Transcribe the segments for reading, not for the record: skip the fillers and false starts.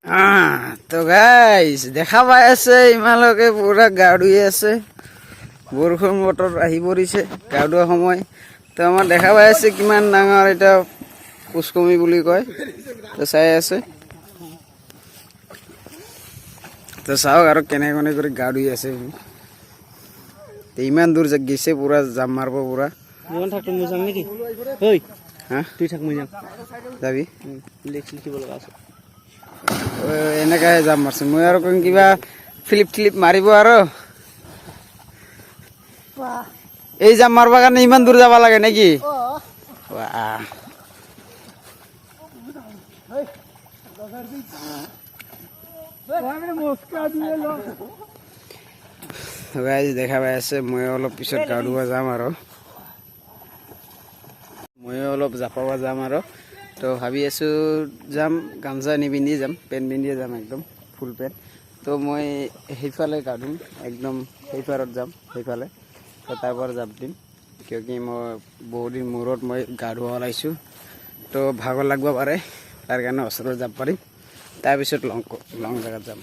তো গাইজ দেখা পাই আছে ইমানলৈকে পুৰা গা ধুই আছে। বৰষুণ বতৰ আহি পৰিছে, গা ধোৱা সময়। তো আমাৰ দেখা পাই আছে কিমান ডাঙৰ এটা পুষ্কমি বুলি কয়। তো চাই আছে, তো চাওক আৰু কেনেকৈ কৰি গা ধুই আছে। ইমান দূৰ গৈছে, পুৰা জাম মাৰিব পুৰা। যাবি এনেকাহে যাম মাৰছো মই আৰু কিবা ফিলিপ মাৰিব আৰু এই জাম মাৰবা কাৰণে ইমান দূৰ যাব লাগে নেকি? দেখা পাই আছে মই অলপ পিছত গা ধুব যাম আৰু ময়ো অলপ জাপাব যাম আৰু তো ভাবি আছোঁ যাম, গামোচা নিপিন্ধি যাম, পেণ্ট পিন্ধিয়ে যাম, একদম ফুল পেণ্ট। তো মই সেইফালে গা ধুম, একদম সেইপাৰত যাম, সেইফালে তো তাৰ পৰা জাপ দিম। কিয় মই বহুত দিন মূৰত মই গা ধুৱা ওলাইছোঁ, তো ভাগৰ লাগিব পাৰে, তাৰ কাৰণে ওচৰত যাব পাৰিম। তাৰপিছত লং জেগাত যাম।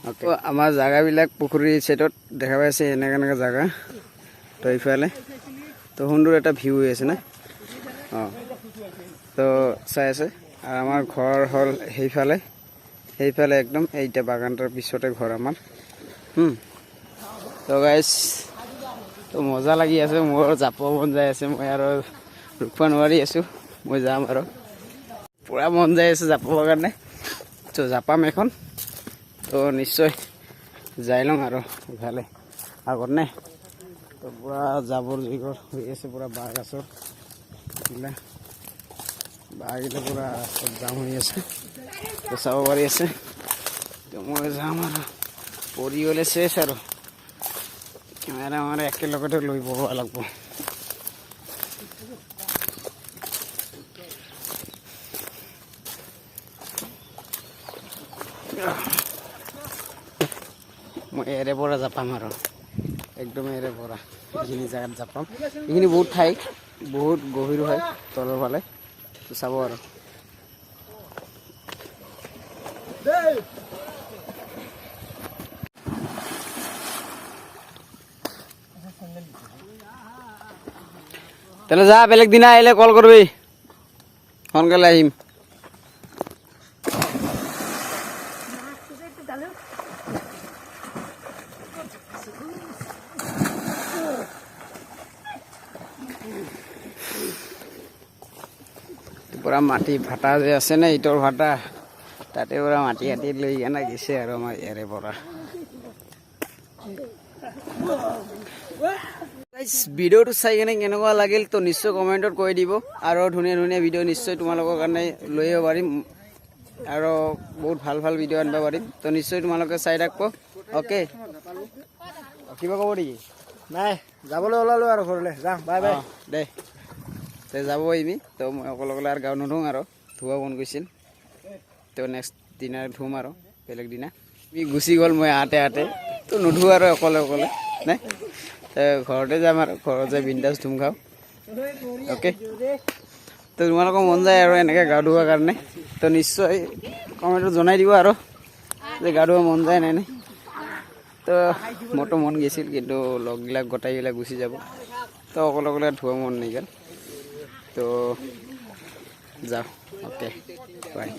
অ'কে, আমাৰ জেগাবিলাক পুখুৰীৰ ছাইডত দেখা পাইছে এনেকুৱা জেগা। তো এইফালে তো সুন্দৰ এটা ভিউ হৈ আছে না। অঁ, তো চাই আছে। আৰু আমাৰ ঘৰ হ'ল সেইফালে একদম এইটা বাগানটোৰ পিছতে ঘৰ আমাৰ। তো গাইজ তো মজা লাগি আছে, মোৰ যাব মন যাই আছে, মই আৰু ৰখিব নোৱাৰি আছোঁ, মই যাম আৰু পূৰা মন যাই আছে যাবৰ কাৰণে। তো জাপাম এখন, তো নিশ্চয় যাই লওঁ আৰু ইফালে আগত নে। তো পূৰা জাবৰ জোঁথৰ হৈ আছে, পূৰা বাঁহ গছৰ বাঁহগিলা পূৰা চব জাম হৈ আছে, তো চাব পাৰি আছে। তো মই যাম আৰু পৰি গ'লে চেছ আৰু কেমেৰা আমাৰ একেলগতে লৈ যাব লাগিব। মই এৰে পৰা জাপাম আৰু একদম এৰে পৰা এইখিনি জেগাত জাপাম। এইখিনি বহুত ঠাই, বহুত গভীৰ হয় তলৰ ফালে, তো চাব আৰু তেলে যা, বেলেগ দিনা আহিলে কল কৰবি, সোনকালে আহিম। পুৰা মাটি ভাটা যে আছে নে, ইটৰ ভাটা, তাতে পুৰা মাটি লৈ কেনে গৈছে আৰু আমাৰ ইয়াৰে পৰা। ভিডিঅ'টো চাই কেনে কেনেকুৱা লাগিল তো নিশ্চয় কমেণ্টত কৈ দিব, আৰু ধুনীয়া ধুনীয়া ভিডিঅ' নিশ্চয় তোমালোকৰ কাৰণে লৈ আহিব পাৰিম, আৰু বহুত ভাল ভাল ভিডিঅ' আনিব পাৰিম। তো নিশ্চয় তোমালোকে চাই থাকব। অ'কে, কিবা ক'ব নেকি? নাই, যাবলৈ ওলালোঁ আৰু ঘৰলৈ যাম, বাই বাই। দে তে যাব আহিবি। তো মই অকলে আৰু গাও নুধুওঁ আৰু ধুব মন গৈছিল, তো নেক্সট দিনা ধুম আৰু বেলেগ দিনা। গুচি গ'ল, মই আহোঁতে তো নুধুওঁ আৰু অকলে নাই, ঘৰতে যাম আৰু ঘৰত যাই বিন্দাছ ধুম খাওঁ। অ'কে, তো তোমালোকৰ মন যায় আৰু এনেকৈ গা ধুৱাৰ কাৰণে, তো নিশ্চয় কমেণ্টত জনাই দিব আৰু যে গা ধুব মন যায় নাই। তো মোৰতো মন গৈছিল, কিন্তু লগবিলাক গোটাইবিলাক গুচি যাব, তো অকলে ধুব মন নিগ'ল। তো যাওঁ। অ'কে, বাই।